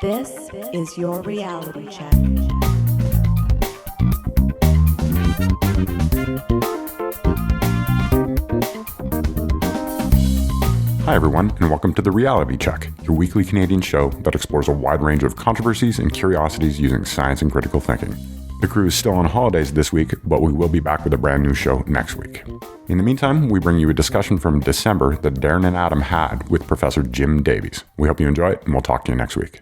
This is your reality check. Hi everyone, and welcome to The Reality Check, your weekly Canadian show that explores a wide range of controversies and curiosities using science and critical thinking. The crew is still on holidays this week, but we will be back with a brand new show next week. In the meantime, we bring you a discussion from December that Darren and Adam had with Professor Jim Davies. We hope you enjoy it, and we'll talk to you next week.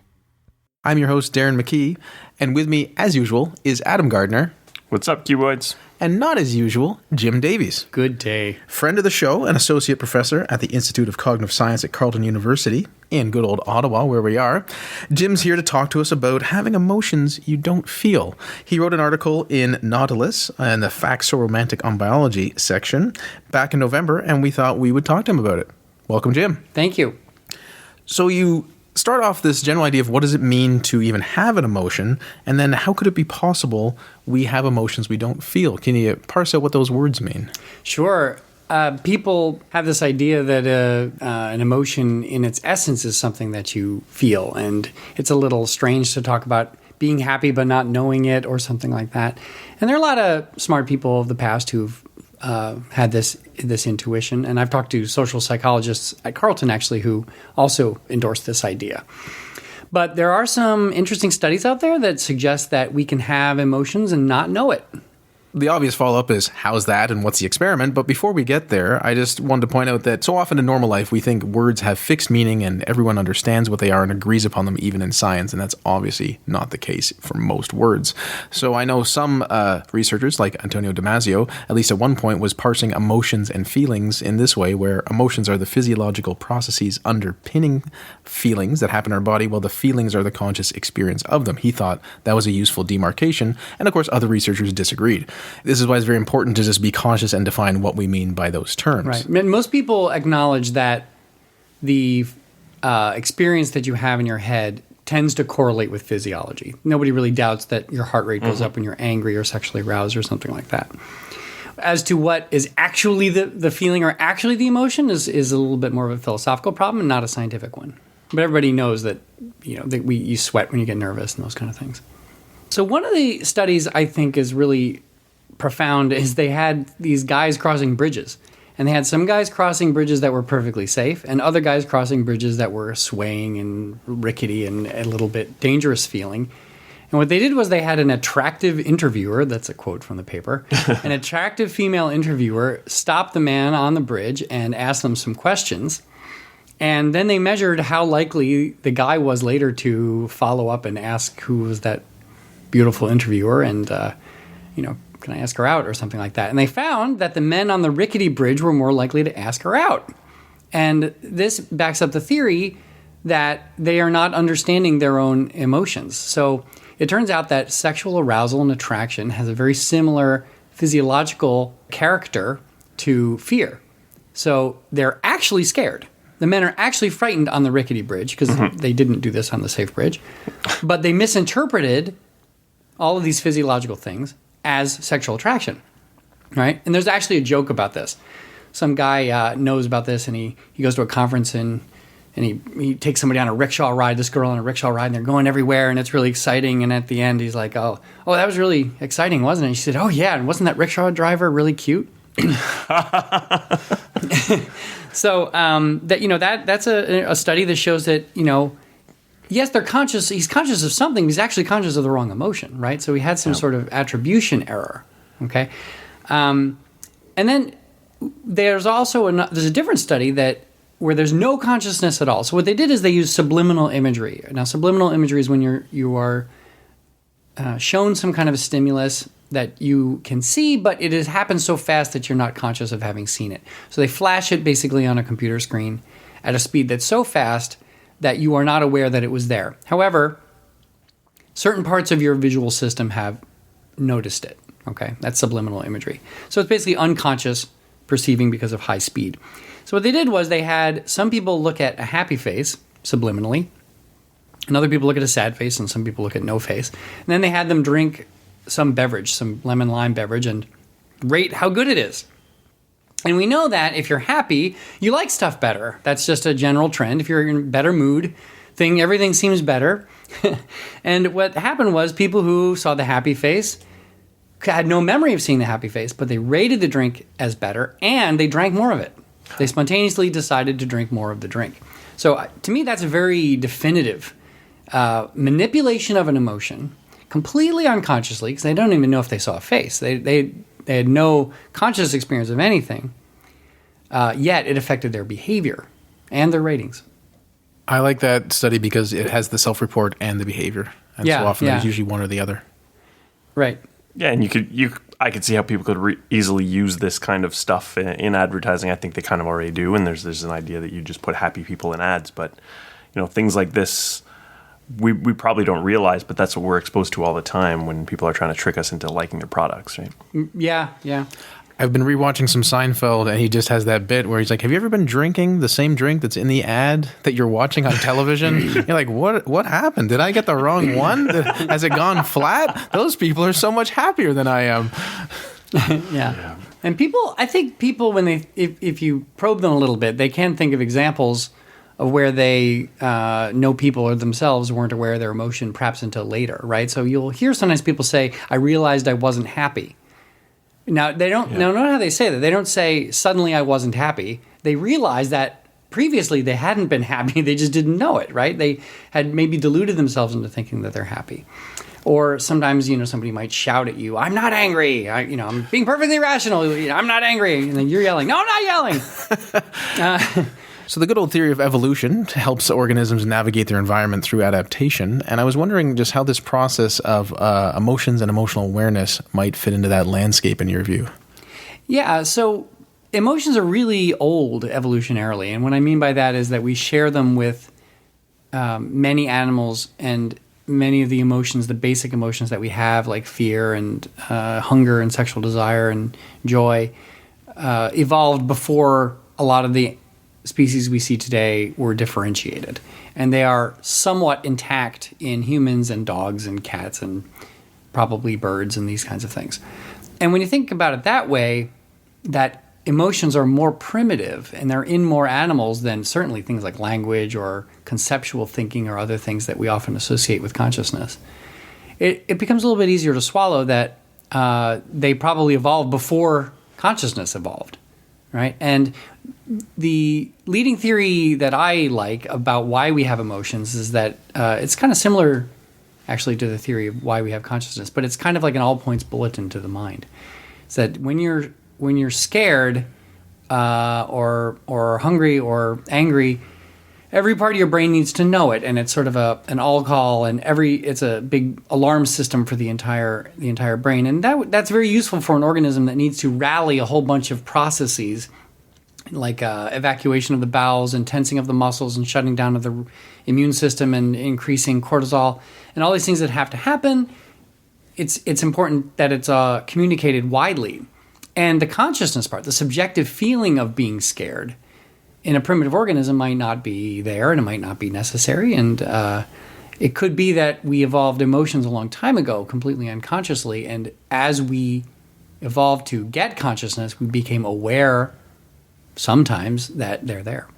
I'm your host, Darren McKee, and with me, as usual, is Adam Gardner. What's up, Cuboids? And not as usual, Jim Davies. Good day. Friend of the show and associate professor at the Institute of Cognitive Science at Carleton University in good old Ottawa, where we are. Jim's here to talk to us about having emotions you don't feel. He wrote an article in Nautilus in the Facts So Romantic on Biology section back in November, and we thought we would talk to him about it. Welcome, Jim. Thank you. So you start off this general idea of what does it mean to even have an emotion, and then how could it be possible we have emotions we don't feel? Can you parse out what those words mean? Sure. People have this idea that an emotion in its essence is something that you feel, and it's a little strange to talk about being happy but not knowing it or something like that. And there are a lot of smart people of the past who've had this intuition, and I've talked to social psychologists at Carleton actually who also endorse this idea. But there are some interesting studies out there that suggest that we can have emotions and not know it. The obvious follow-up is, how's that and what's the experiment? But before we get there, I just wanted to point out that so often in normal life, we think words have fixed meaning and everyone understands what they are and agrees upon them, even in science, and that's obviously not the case for most words. So I know some researchers, like Antonio Damasio, at least at one point, was parsing emotions and feelings in this way, where emotions are the physiological processes underpinning feelings that happen in our body, while the feelings are the conscious experience of them. He thought that was a useful demarcation, and of course other researchers disagreed. This is why it's very important to just be conscious and define what we mean by those terms. Right. And most people acknowledge that the experience that you have in your head tends to correlate with physiology. Nobody really doubts that your heart rate goes up when you're angry or sexually aroused or something like that. As to what is actually the feeling or actually the emotion is a little bit more of a philosophical problem and not a scientific one. But everybody knows that you sweat when you get nervous and those kind of things. So one of the studies I think is really profound is they had these guys crossing bridges, and they had some guys crossing bridges that were perfectly safe and other guys crossing bridges that were swaying and rickety and a little bit dangerous feeling. And what they did was they had an attractive interviewer, that's a quote from the paper, an attractive female interviewer stopped the man on the bridge and asked them some questions. And then they measured how likely the guy was later to follow up and ask who was that beautiful interviewer and, can I ask her out or something like that? And they found that the men on the rickety bridge were more likely to ask her out. And this backs up the theory that they are not understanding their own emotions. So it turns out that sexual arousal and attraction has a very similar physiological character to fear. So they're actually scared. The men are actually frightened on the rickety bridge because they didn't do this on the safe bridge. But they misinterpreted all of these physiological things as sexual attraction, right? And there's actually a joke about this. Some guy knows about this, and he goes to a conference, and he takes somebody on a rickshaw ride, this girl on a rickshaw ride, and they're going everywhere, and it's really exciting. And at the end, he's like, oh, that was really exciting, wasn't it? And she said, oh, yeah, and wasn't that rickshaw driver really cute? So that's a study that shows that, yes, they're conscious. He's conscious of something. He's actually conscious of the wrong emotion, right? So he had some sort of attribution error, okay? And then there's also there's a different study where there's no consciousness at all. So what they did is they used subliminal imagery. Now, subliminal imagery is when you are shown some kind of a stimulus that you can see, but it has happened so fast that you're not conscious of having seen it. So they flash it basically on a computer screen at a speed that's so fast that you are not aware that it was there. However, certain parts of your visual system have noticed it, okay? That's subliminal imagery. So it's basically unconscious perceiving because of high speed. So what they did was they had some people look at a happy face subliminally, and other people look at a sad face, and some people look at no face. And then they had them drink some beverage, some lemon lime beverage, and rate how good it is. And we know that if you're happy, you like stuff better. That's just a general trend. If you're in a better mood, everything seems better. And what happened was people who saw the happy face had no memory of seeing the happy face, but they rated the drink as better, and they drank more of it. They spontaneously decided to drink more of the drink. So to me, that's a very definitive manipulation of an emotion, completely unconsciously, because they don't even know if they saw a face. They had no conscious experience of anything, yet it affected their behavior and their ratings. I like that study because it has the self-report and the behavior. And so often there's usually one or the other. Right. Yeah, and I could see how people could easily use this kind of stuff in advertising. I think they kind of already do, and there's an idea that you just put happy people in ads. But things like this, we probably don't realize, but that's what we're exposed to all the time when people are trying to trick us into liking their products, right? Yeah. I've been rewatching some Seinfeld, and he just has that bit where he's like, have you ever been drinking the same drink that's in the ad that you're watching on television? You're like, what happened? Did I get the wrong one? Has it gone flat? Those people are so much happier than I am. Yeah. And I think people, when if you probe them a little bit, they can think of examples of where they know people or themselves weren't aware of their emotion perhaps until later, right? So you'll hear sometimes people say, I realized I wasn't happy. Now, they don't know how they say that. They don't say, suddenly I wasn't happy. They realize that previously they hadn't been happy. They just didn't know it, right? They had maybe deluded themselves into thinking that they're happy. Or sometimes, somebody might shout at you, I'm not angry. I'm being perfectly rational. I'm not angry. And then you're yelling, no, I'm not yelling. So the good old theory of evolution helps organisms navigate their environment through adaptation. And I was wondering just how this process of emotions and emotional awareness might fit into that landscape in your view. Yeah, so emotions are really old evolutionarily. And what I mean by that is that we share them with many animals, and many of the emotions, the basic emotions that we have, like fear and hunger and sexual desire and joy, evolved before a lot of the species we see today were differentiated. And they are somewhat intact in humans and dogs and cats and probably birds and these kinds of things. And when you think about it that way, that emotions are more primitive and they're in more animals than certainly things like language or conceptual thinking or other things that we often associate with consciousness. It becomes a little bit easier to swallow that they probably evolved before consciousness evolved, right? And the leading theory that I like about why we have emotions is that it's kind of similar actually to the theory of why we have consciousness, but it's kind of like an all points bulletin to the mind. It's that when you're scared or hungry or angry, every part of your brain needs to know it, and it's sort of an all call, and it's a big alarm system for the entire brain, and that's very useful for an organism that needs to rally a whole bunch of processes like evacuation of the bowels and tensing of the muscles and shutting down of the immune system and increasing cortisol and all these things that have to happen. It's important that it's communicated widely. And the consciousness part, the subjective feeling of being scared in a primitive organism might not be there, and it might not be necessary. And it could be that we evolved emotions a long time ago, completely unconsciously. And as we evolved to get consciousness, we became aware sometimes that they're there.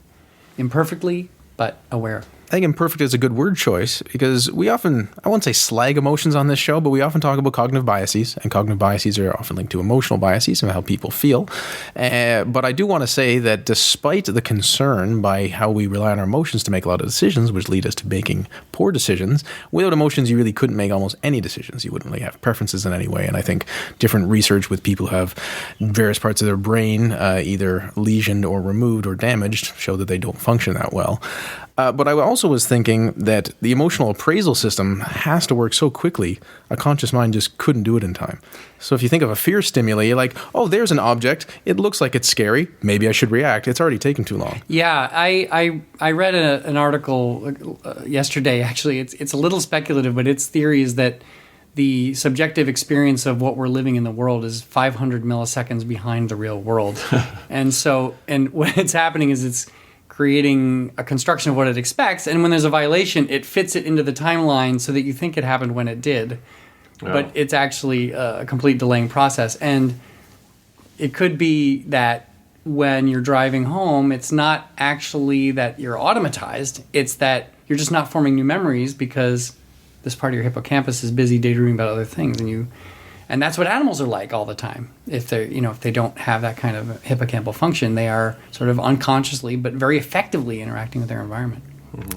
Imperfectly, but aware. I think imperfect is a good word choice because we often, I won't say slag emotions on this show, but we often talk about cognitive biases, and cognitive biases are often linked to emotional biases and how people feel. But I do want to say that despite the concern by how we rely on our emotions to make a lot of decisions, which lead us to making poor decisions, without emotions, you really couldn't make almost any decisions. You wouldn't really have preferences in any way. And I think different research with people who have various parts of their brain either lesioned or removed or damaged show that they don't function that well. But I also was thinking that the emotional appraisal system has to work so quickly, a conscious mind just couldn't do it in time. So if you think of a fear stimuli, you're like, oh, there's an object. It looks like it's scary. Maybe I should react. It's already taken too long. Yeah, I read an article yesterday, actually. It's a little speculative, but its theory is that the subjective experience of what we're living in the world is 500 milliseconds behind the real world. And what's happening is it's creating a construction of what it expects, and when there's a violation, it fits it into the timeline so that you think it happened when it did, but it's actually a complete delaying process. And it could be that when you're driving home, it's not actually that you're automatized, it's that you're just not forming new memories because this part of your hippocampus is busy daydreaming about other things, and that's what animals are like all the time. If they don't have that kind of hippocampal function, they are sort of unconsciously but very effectively interacting with their environment.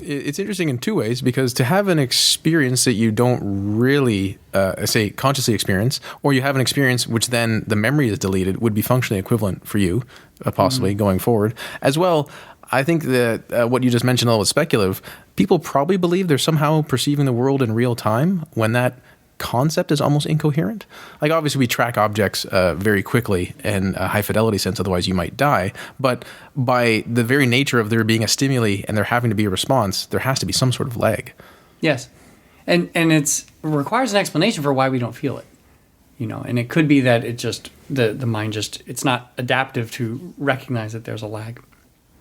It's interesting in two ways, because to have an experience that you don't really, say, consciously experience, or you have an experience which then the memory is deleted, would be functionally equivalent for you, possibly going forward. As well, I think that what you just mentioned, although it's speculative, people probably believe they're somehow perceiving the world in real time when that concept is almost incoherent. Like, obviously we track objects very quickly in a high fidelity sense, otherwise you might die, but by the very nature of there being a stimuli and there having to be a response, there has to be some sort of lag. Yes, and it requires an explanation for why we don't feel it, and it could be that it just the mind it's not adaptive to recognize that there's a lag.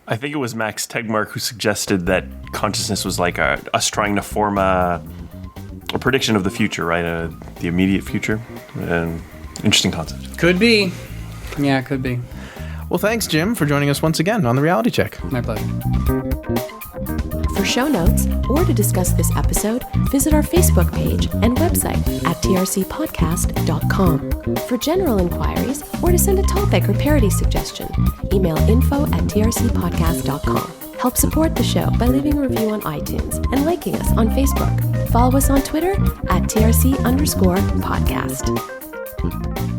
I think it was Max Tegmark who suggested that consciousness was like us trying to form a prediction of the future, right? The immediate future. Interesting concept. Could be. Yeah, it could be. Well, thanks, Jim, for joining us once again on The Reality Check. My pleasure. For show notes or to discuss this episode, visit our Facebook page and website at trcpodcast.com. For general inquiries or to send a topic or parody suggestion, email info@trcpodcast.com. Help support the show by leaving a review on iTunes and liking us on Facebook. Follow us on Twitter @TRC_podcast.